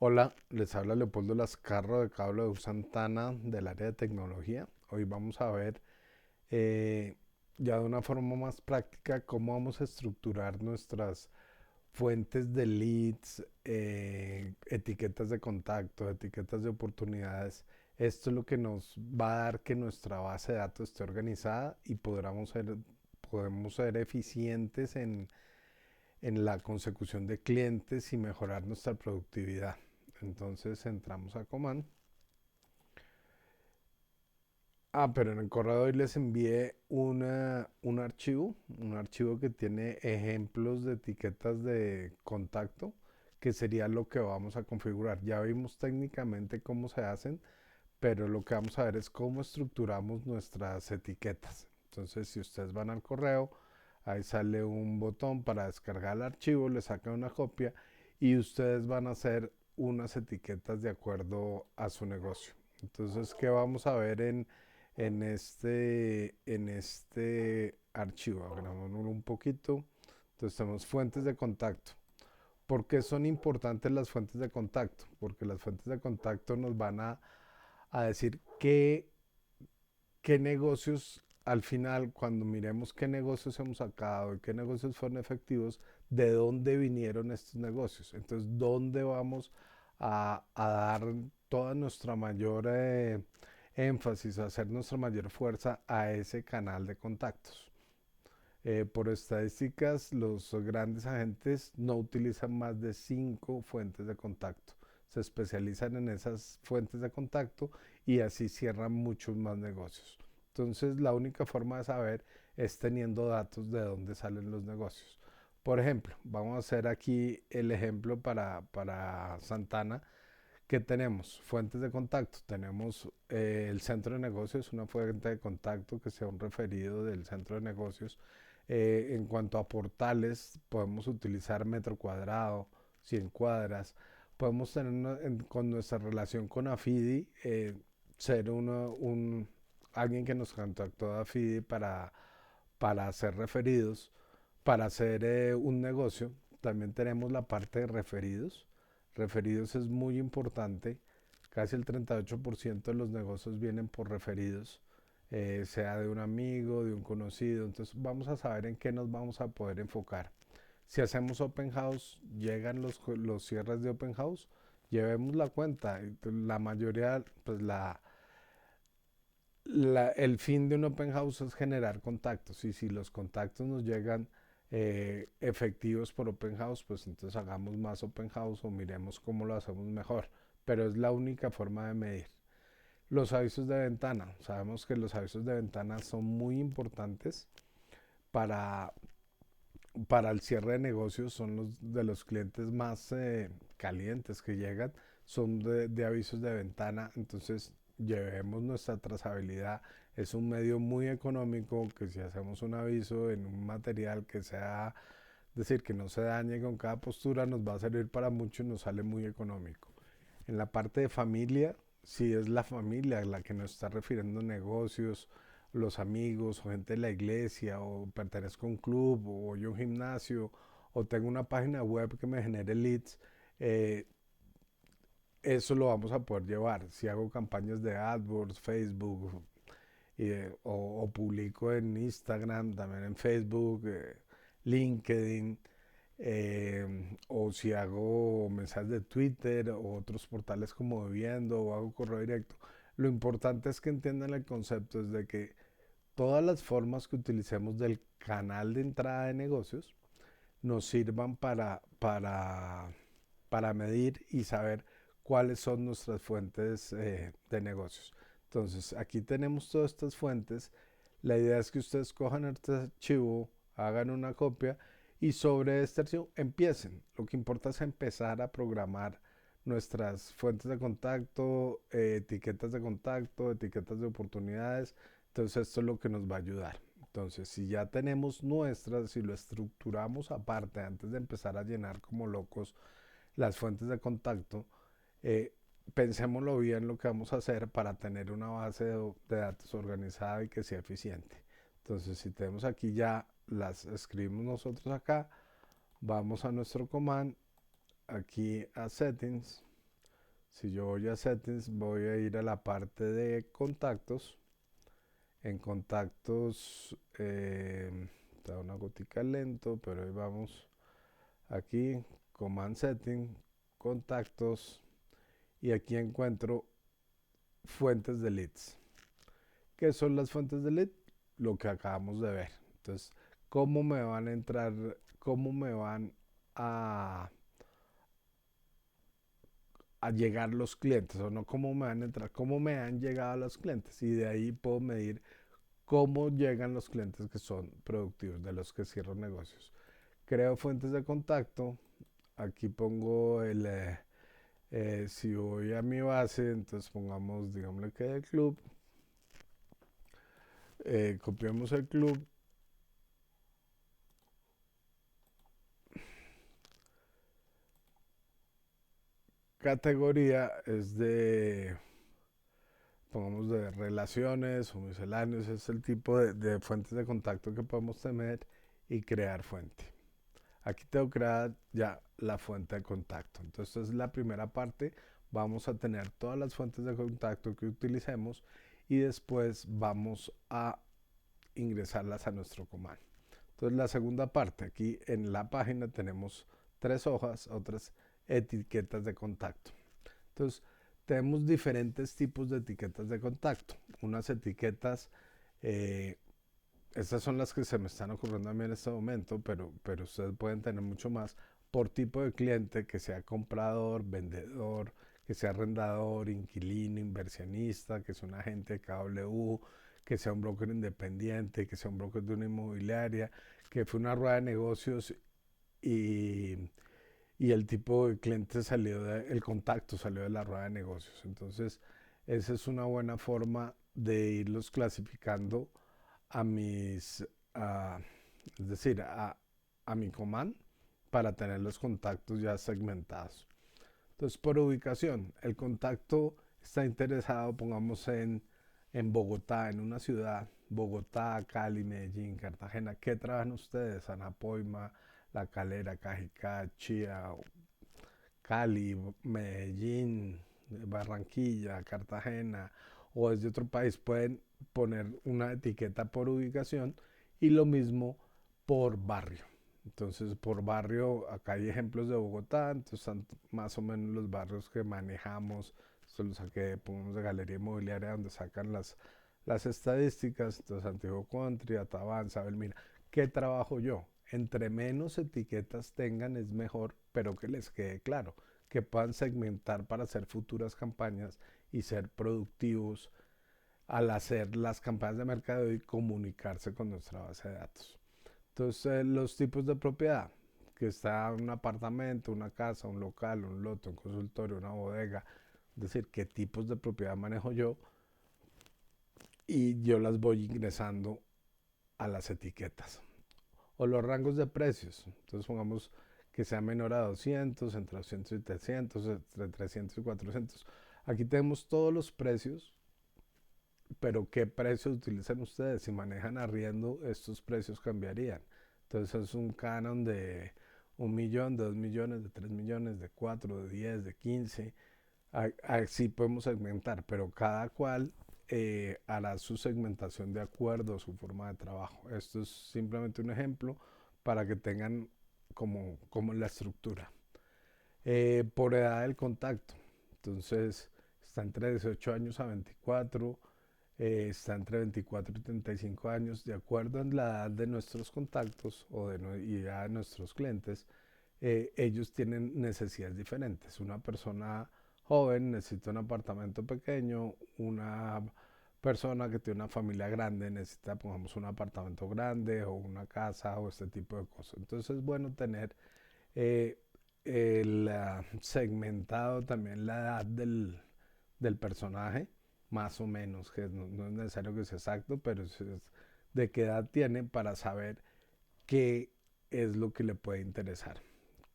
Hola, les habla Leopoldo Lascarro de Cable de Santana del área de tecnología. Hoy vamos a ver eh, ya de una forma más práctica cómo vamos a estructurar nuestras fuentes de leads, etiquetas de contacto, etiquetas de oportunidades. Esto es lo que nos va a dar que nuestra base de datos esté organizada y podemos ser eficientes en la consecución de clientes y mejorar nuestra productividad. Entonces entramos a Command. Pero en el correo hoy les envié un archivo que tiene ejemplos de etiquetas de contacto, que sería lo que vamos a configurar. Ya vimos técnicamente cómo se hacen, pero lo que vamos a ver es cómo estructuramos nuestras etiquetas. Entonces, si ustedes van al correo, ahí sale un botón para descargar el archivo, le sacan una copia y ustedes van a hacer unas etiquetas de acuerdo a su negocio. Entonces, ¿qué vamos a ver en este archivo? Abrigámoslo un poquito. Entonces, tenemos fuentes de contacto. ¿Por qué son importantes las fuentes de contacto? Porque las fuentes de contacto nos van a decir qué negocios al final, cuando miremos qué negocios hemos sacado y qué negocios fueron efectivos, de dónde vinieron estos negocios. Entonces, ¿dónde vamos a dar toda nuestra mayor énfasis, a hacer nuestra mayor fuerza a ese canal de contactos? Por estadísticas, los grandes agentes no utilizan más de 5 fuentes de contacto. Se especializan en esas fuentes de contacto y así cierran muchos más negocios. Entonces, la única forma de saber es teniendo datos de dónde salen los negocios. Por ejemplo, vamos a hacer aquí el ejemplo para Santana, que tenemos fuentes de contacto. Tenemos el centro de negocios, una fuente de contacto que sea un referido del centro de negocios. En cuanto a portales, podemos utilizar metro cuadrado, 100 cuadras. Podemos tener con nuestra relación con Afidi, ser alguien que nos contactó a Afidi para hacer referidos, para hacer un negocio. También tenemos la parte de referidos. Referidos es muy importante. Casi el 38% de los negocios vienen por referidos, sea de un amigo, de un conocido. Entonces vamos a saber en qué nos vamos a poder enfocar. Si hacemos open house, llegan los cierres de open house, llevemos la cuenta. La mayoría, pues el fin de un open house es generar contactos, y si los contactos nos llegan efectivos por open house, pues entonces hagamos más open house o miremos cómo lo hacemos mejor, pero es la única forma de medir. Los avisos de ventana, sabemos que los avisos de ventana son muy importantes para, para el cierre de negocios, son los de los clientes más calientes que llegan, son de avisos de ventana. Entonces llevemos nuestra trazabilidad. Es un medio muy económico, que si hacemos un aviso en un material que sea, decir, que no se dañe con cada postura, nos va a servir para mucho y nos sale muy económico. En la parte de familia, si es la familia la que nos está refiriendo negocios, los amigos o gente de la iglesia, o pertenezco a un club o yo a un gimnasio, o tengo una página web que me genere leads, eh, eso lo vamos a poder llevar. Si hago campañas de AdWords, Facebook, o publico en Instagram, también en Facebook, LinkedIn, o si hago mensajes de Twitter o otros portales como Viviendo, o hago correo directo. Lo importante es que entiendan el concepto, es de que todas las formas que utilicemos del canal de entrada de negocios nos sirvan para medir y saber cuáles son nuestras fuentes de negocios. Entonces, aquí tenemos todas estas fuentes. La idea es que ustedes cojan este archivo, hagan una copia y sobre este archivo empiecen. Lo que importa es empezar a programar nuestras fuentes de contacto, etiquetas de contacto, etiquetas de oportunidades. Entonces, esto es lo que nos va a ayudar. Entonces, si ya tenemos nuestras, si lo estructuramos aparte antes de empezar a llenar como locos las fuentes de contacto, eh, pensémoslo bien lo que vamos a hacer para tener una base de datos organizada y que sea eficiente. Entonces, si tenemos aquí ya, las escribimos nosotros acá, vamos a nuestro command, aquí a settings, Si yo voy a settings, voy a ir a la parte de contactos. En contactos, da una gotica lento, pero ahí vamos. Aquí, command setting, contactos, y aquí encuentro fuentes de leads. ¿Qué son las fuentes de lead? Lo que acabamos de ver. Entonces, ¿cómo me van a entrar? ¿Cómo me van a, a llegar los clientes? O no, ¿cómo me van a entrar? ¿Cómo me han llegado los clientes? Y de ahí puedo medir cómo llegan los clientes que son productivos, de los que cierro negocios. Creo fuentes de contacto. Aquí pongo si voy a mi base, entonces pongamos, digámosle que el club. Copiamos el club. Categoría es de, pongamos, de relaciones o misceláneos. Es el tipo de fuentes de contacto que podemos tener y crear fuente. Aquí tengo creada ya la fuente de contacto. Entonces, es la primera parte. Vamos a tener todas las fuentes de contacto que utilicemos y después vamos a ingresarlas a nuestro command. Entonces, la segunda parte, aquí en la página tenemos 3 hojas, otras etiquetas de contacto. Entonces, tenemos diferentes tipos de etiquetas de contacto. Unas etiquetas, eh, estas son las que se me están ocurriendo a mí en este momento, pero ustedes pueden tener mucho más por tipo de cliente, que sea comprador, vendedor, que sea arrendador, inquilino, inversionista, que sea un agente de KW, que sea un broker independiente, que sea un broker de una inmobiliaria, que fue una rueda de negocios y, y el tipo de cliente el contacto salió de la rueda de negocios. Entonces, esa es una buena forma de irlos clasificando a mis, a, es decir, a mi command para tener los contactos ya segmentados. Entonces, por ubicación, el contacto está interesado, pongamos en Bogotá, en una ciudad, Bogotá, Cali, Medellín, Cartagena. ¿Qué trabajan ustedes? Anapoima, La Calera, Cajicá, Chía, Cali, Medellín, Barranquilla, Cartagena o desde otro país. Pueden poner una etiqueta por ubicación y lo mismo por barrio. Entonces, por barrio, acá hay ejemplos de Bogotá, entonces están más o menos los barrios que manejamos. Esto lo saqué, pongamos, de Galería Inmobiliaria, donde sacan las estadísticas. Entonces, Antiguo Country, Atabanza, mira, ¿qué trabajo yo? Entre menos etiquetas tengan es mejor, pero que les quede claro, que puedan segmentar para hacer futuras campañas y ser productivos al hacer las campañas de mercadeo y comunicarse con nuestra base de datos. Entonces, los tipos de propiedad, que está un apartamento, una casa, un local, un lote, un consultorio, una bodega, es decir, qué tipos de propiedad manejo yo y yo las voy ingresando a las etiquetas. O los rangos de precios, entonces pongamos que sea menor a 200, entre 200 y 300, entre 300 y 400. Aquí tenemos todos los precios, pero ¿qué precios utilizan ustedes? Si manejan arriendo, estos precios cambiarían. Entonces es un canon de 1 millón, de 2 millones, de 3 millones, de 4, de 10, de 15. Así podemos segmentar, pero cada cual hará su segmentación de acuerdo a su forma de trabajo. Esto es simplemente un ejemplo para que tengan como la estructura. Por edad del contacto. Entonces, está entre 18 años a 24, está entre 24 y 35 años. De acuerdo a la edad de nuestros contactos y edad de nuestros clientes, ellos tienen necesidades diferentes. Una persona joven necesita un apartamento pequeño, una persona que tiene una familia grande necesita, pongamos, un apartamento grande o una casa o este tipo de cosas. Entonces es bueno tener eh, segmentado también la edad del personaje, más o menos, que no es necesario que sea exacto, pero es de qué edad tiene para saber qué es lo que le puede interesar.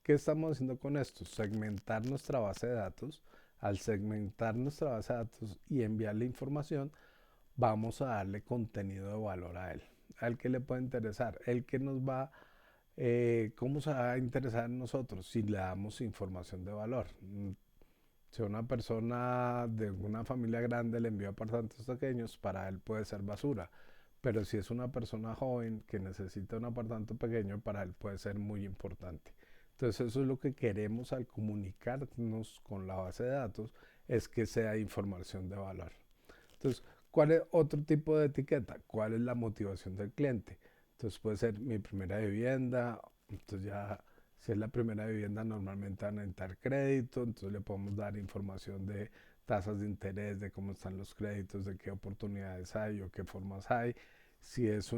¿Qué estamos haciendo con esto? Segmentar nuestra base de datos. Al segmentar nuestra base de datos y enviarle información, vamos a darle contenido de valor a él. Al que le puede interesar, el que nos va, cómo se va a interesar en nosotros si le damos información de valor. Si a una persona de una familia grande le envía apartamentos pequeños, para él puede ser basura. Pero si es una persona joven que necesita un apartamento pequeño, para él puede ser muy importante. Entonces eso es lo que queremos al comunicarnos con la base de datos, es que sea información de valor. Entonces, ¿cuál es otro tipo de etiqueta? ¿Cuál es la motivación del cliente? Entonces puede ser mi primera vivienda, entonces ya si es la primera vivienda normalmente van a necesitar crédito, entonces le podemos dar información de tasas de interés, de cómo están los créditos, de qué oportunidades hay o qué formas hay. Si es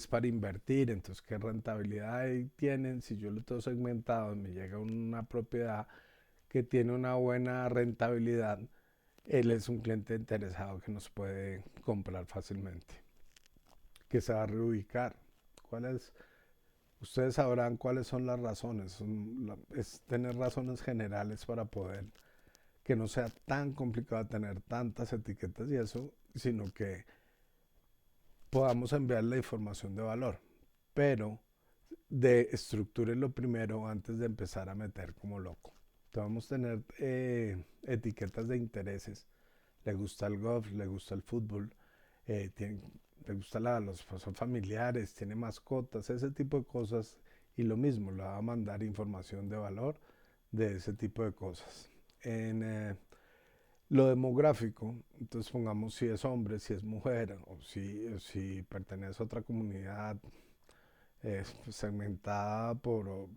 para invertir, entonces qué rentabilidad tienen. Si yo lo tengo segmentado, me llega una propiedad que tiene una buena rentabilidad, él es un cliente interesado que nos puede comprar fácilmente, que se va a reubicar. ¿Cuáles? Ustedes sabrán cuáles son las razones. Es tener razones generales para poder que no sea tan complicado tener tantas etiquetas y eso, sino que podamos enviar la información de valor. Pero estructúrenlo primero antes de empezar a meter como loco. Entonces vamos a tener etiquetas de intereses. Le gusta el golf, le gusta el fútbol, tiene, le gusta los son familiares, tiene mascotas, ese tipo de cosas. Y lo mismo, le va a mandar información de valor de ese tipo de cosas. En lo demográfico, entonces pongamos si es hombre, si es mujer, o si pertenece a otra comunidad segmentada por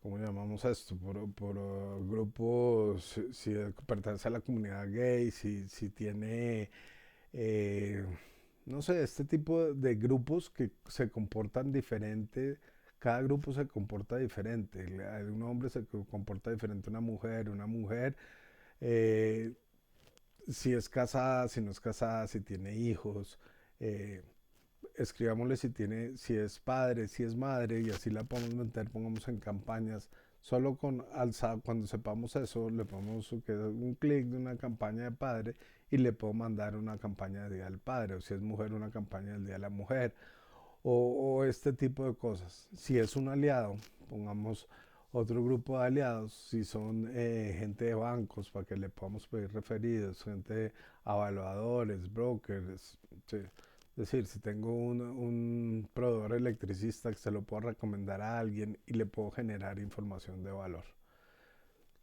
¿cómo llamamos esto? Por grupos, si pertenece a la comunidad gay, si tiene, eh, no sé, este tipo de grupos que se comportan diferente, cada grupo se comporta diferente. Un hombre se comporta diferente a una mujer, eh, si es casada, si no es casada, si tiene hijos. eh, Escribámosle si es padre, si es madre, y así la podemos meter, pongamos en campañas. Solo con cuando sepamos eso, le podemos que un clic de una campaña de padre y le puedo mandar una campaña de Día del Padre, o si es mujer, una campaña del Día de la Mujer, o este tipo de cosas. Si es un aliado, pongamos otro grupo de aliados, si son gente de bancos, para que le podamos pedir referidos, gente de evaluadores, brokers, sí. Es decir, si tengo un proveedor electricista que se lo puedo recomendar a alguien y le puedo generar información de valor.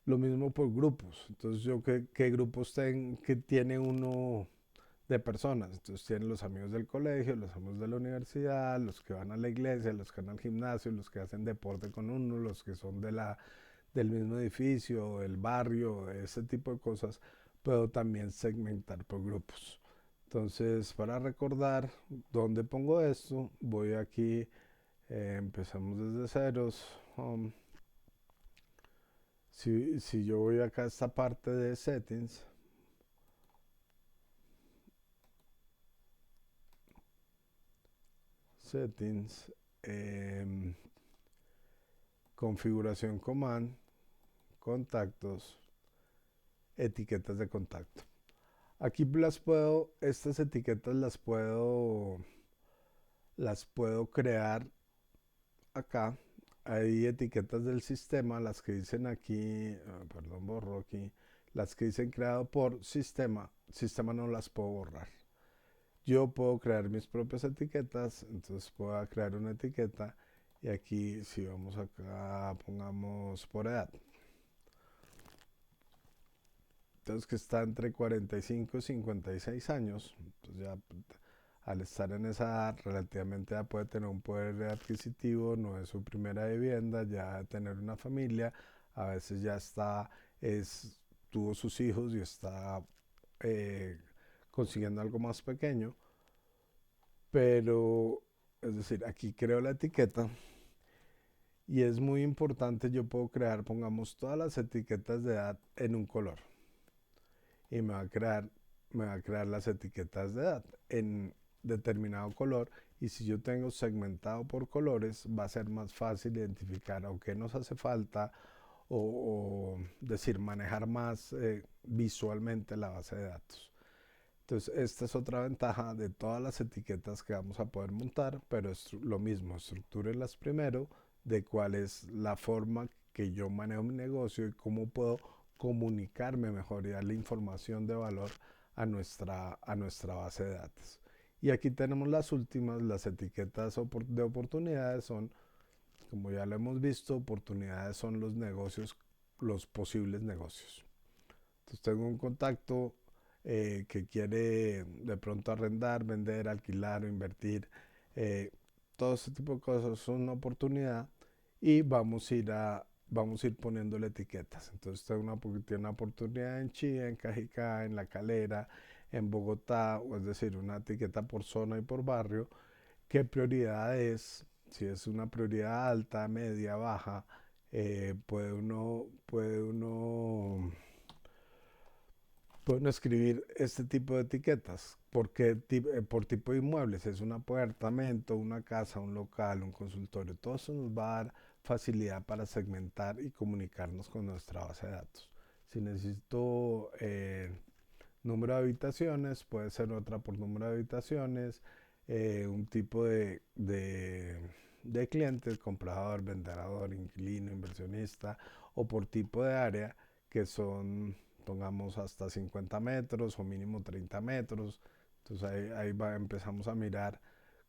Lo mismo por grupos. Entonces, qué grupos que tiene uno de personas. Entonces, tienen los amigos del colegio, los amigos de la universidad, los que van a la iglesia, los que van al gimnasio, los que hacen deporte con uno, los que son del mismo edificio, del barrio, ese tipo de cosas. Puedo también segmentar por grupos. Entonces, para recordar dónde pongo esto, voy aquí, empezamos desde ceros. Si yo voy acá a esta parte de settings, settings, em, configuración command, contactos, etiquetas de contacto. Aquí estas etiquetas las puedo crear acá. Hay etiquetas del sistema, las que dicen aquí, perdón, borro aquí, las que dicen creado por sistema, sistema no las puedo borrar. Yo puedo crear mis propias etiquetas, entonces puedo crear una etiqueta y aquí si vamos acá, pongamos por edad. Entonces que está entre 45 y 56 años, entonces ya al estar en esa edad relativamente ya puede tener un poder adquisitivo, no es su primera vivienda, ya tener una familia, a veces ya tuvo sus hijos y está eh, consiguiendo algo más pequeño, pero es decir, aquí creo la etiqueta y es muy importante, yo puedo crear, pongamos todas las etiquetas de edad en un color y me va a crear las etiquetas de edad en determinado color y si yo tengo segmentado por colores va a ser más fácil identificar o qué nos hace falta o decir manejar más visualmente la base de datos. Entonces esta es otra ventaja de todas las etiquetas que vamos a poder montar, pero es lo mismo, estructúrenlas primero de cuál es la forma que yo manejo mi negocio y cómo puedo comunicarme mejor y darle información de valor a nuestra base de datos. Y aquí tenemos las últimas, las etiquetas de oportunidades son, como ya lo hemos visto, oportunidades son los negocios, los posibles negocios. Entonces tengo un contacto que quiere de pronto arrendar, vender, alquilar o invertir. eh, Todo ese tipo de cosas son una oportunidad y vamos a ir poniéndole etiquetas. Entonces tengo tiene una oportunidad en Chía, en Cajicá, en La Calera, en Bogotá, o es decir, una etiqueta por zona y por barrio. ¿Qué prioridad es? Si es una prioridad alta, media, baja, pueden escribir este tipo de etiquetas. Porque por tipo de inmuebles, es un apartamento, una casa, un local, un consultorio. Todo eso nos va a dar facilidad para segmentar y comunicarnos con nuestra base de datos. Si necesito número de habitaciones, puede ser otra por número de habitaciones, un tipo de clientes, comprador, vendedor, inquilino, inversionista, o por tipo de área, que son, pongamos, hasta 50 metros o mínimo 30 metros. Entonces empezamos a mirar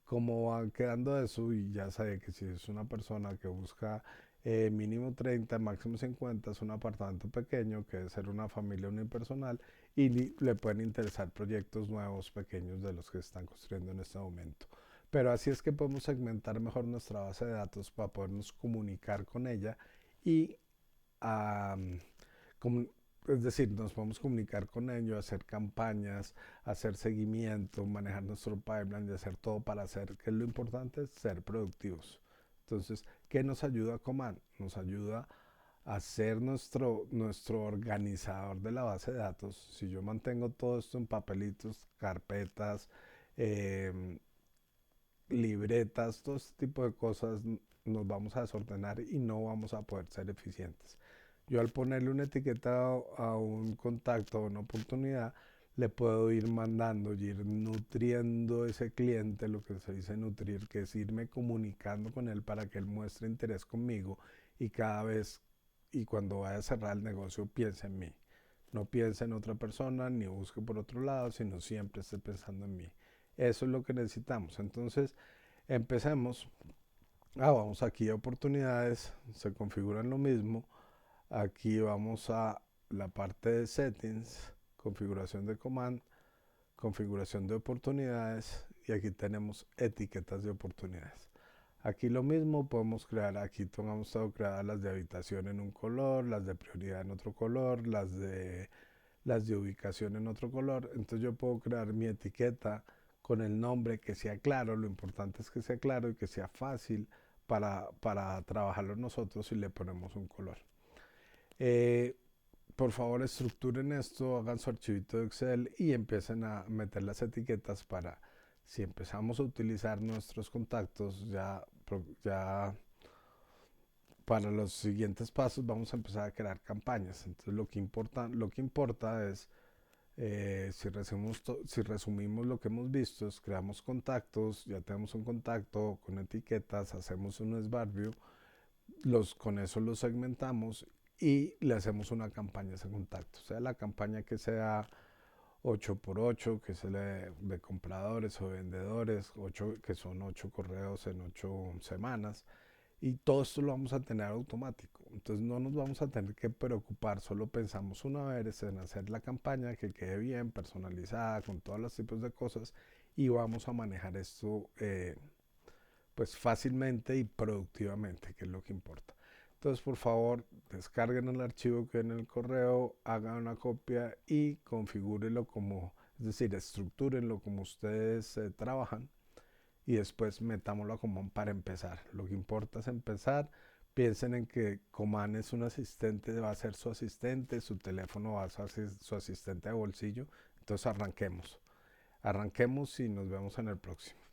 cómo va quedando eso y ya sabe que si es una persona que busca mínimo 30, máximo 50, es un apartamento pequeño, que debe ser una familia unipersonal y le pueden interesar proyectos nuevos, pequeños de los que están construyendo en este momento. Pero así es que podemos segmentar mejor nuestra base de datos para podernos comunicar con ella y um, es decir, nos podemos comunicar con ellos, hacer campañas, hacer seguimiento, manejar nuestro pipeline y hacer todo para hacer, que es lo importante, es ser productivos. Entonces, ¿qué nos ayuda Command? Nos ayuda a ser nuestro organizador de la base de datos. Si yo mantengo todo esto en papelitos, carpetas, eh, libretas, todo este tipo de cosas, nos vamos a desordenar y no vamos a poder ser eficientes. Yo al ponerle una etiqueta a un contacto, a una oportunidad, le puedo ir mandando y ir nutriendo ese cliente, lo que se dice nutrir, que es irme comunicando con él para que él muestre interés conmigo y cada vez y cuando vaya a cerrar el negocio piense en mí. No piense en otra persona ni busque por otro lado, sino siempre esté pensando en mí. Eso es lo que necesitamos. Entonces, empecemos. Vamos aquí a oportunidades, se configuran lo mismo. Aquí vamos a la parte de settings, configuración de command, configuración de oportunidades y aquí tenemos etiquetas de oportunidades. Aquí lo mismo, podemos crear, aquí hemos estado creadas las de habitación en un color, las de prioridad en otro color, las de ubicación en otro color. Entonces yo puedo crear mi etiqueta con el nombre que sea claro. Lo importante es que sea claro y que sea fácil para trabajarlo nosotros y le ponemos un color. Eh, por favor, estructuren esto, hagan su archivito de Excel y empiecen a meter las etiquetas para si empezamos a utilizar nuestros contactos ya para los siguientes pasos vamos a empezar a crear campañas. Entonces lo que importa es si resumimos lo que hemos visto, es creamos contactos, ya tenemos un contacto con etiquetas, hacemos un SmartView, con eso los segmentamos y le hacemos una campaña a ese contacto. O sea, la campaña que sea 8x8, que se le de compradores o vendedores, que son 8 correos en 8 semanas. Y todo esto lo vamos a tener automático. Entonces no nos vamos a tener que preocupar, solo pensamos una vez en hacer la campaña que quede bien, personalizada, con todos los tipos de cosas y vamos a manejar esto pues fácilmente y productivamente, que es lo que importa. Entonces por favor descarguen el archivo que en el correo, hagan una copia y configúrenlo como, es decir, estructúrenlo como ustedes trabajan y después metámoslo a Command para empezar. Lo que importa es empezar. Piensen en que Command es un asistente, va a ser su asistente, su teléfono va a ser su asistente de bolsillo. Entonces arranquemos. Arranquemos y nos vemos en el próximo.